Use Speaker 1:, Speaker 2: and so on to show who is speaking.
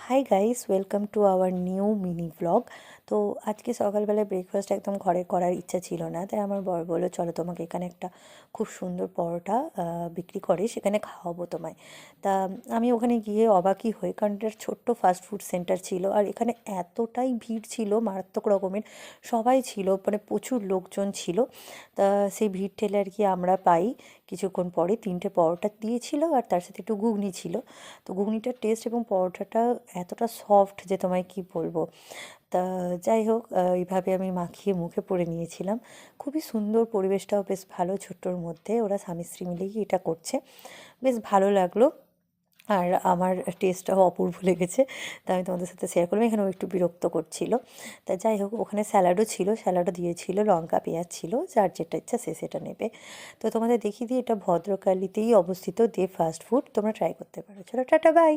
Speaker 1: Hi guys, welcome to our new mini blog. তো আজকে সকালবেলায় ব্রেকফাস্ট একদম ঘরে করার ইচ্ছা ছিল না, তাই আমার বর বললো চলো তোমাকে এখানে একটা খুব সুন্দর পরোটা বিক্রি করে, সেখানে খাওয়াবো তোমায়। তা আমি ওখানে গিয়ে অবাকই হই, কারণ এটা ছোট্ট ফাস্ট ফুড সেন্টার ছিল, আর এখানে এতটাই ভিড় ছিল মারাত্মক রকমের। সবাই ছিল, মানে প্রচুর লোকজন ছিল। তা সেই ভিড় ঠেলে আর কি আমরা পাই কিছুক্ষণ পরে 3টে পরোটা দিয়েছিল, আর তার সাথে একটু ঘুগনি ছিল। তো ঘুগনিটার টেস্ট এবং পরোটাটা এতটা সফট যে তোমায় কি বলবো। তা যাই হোক, এইভাবে আমি মাখিয়ে মুখে পড়ে নিয়েছিলাম। খুবই সুন্দর, পরিবেশটাও বেশ ভালো, ছোট্টোর মধ্যে ওরা স্বামী স্ত্রী মিলেই এটা করছে। বেশ ভালো লাগলো, আর আমার টেস্টটাও অপূর্ব লেগেছে। তা আমি তোমাদের সাথে শেয়ার করলাম। এখানেও একটু বিরক্ত করছিল। তা যাই হোক, ওখানে স্যালাডও ছিল, স্যালাডও দিয়েছিল, লঙ্কা পেঁয়াজ ছিল, যার যেটা ইচ্ছা সে সেটা নেবে। তো তোমাদের দেখিয়ে দিই, এটা ভদ্রকালীতেই অবস্থিত দে ফাস্ট ফুড, তোমরা ট্রাই করতে পারো। চলো টাটা, বাই।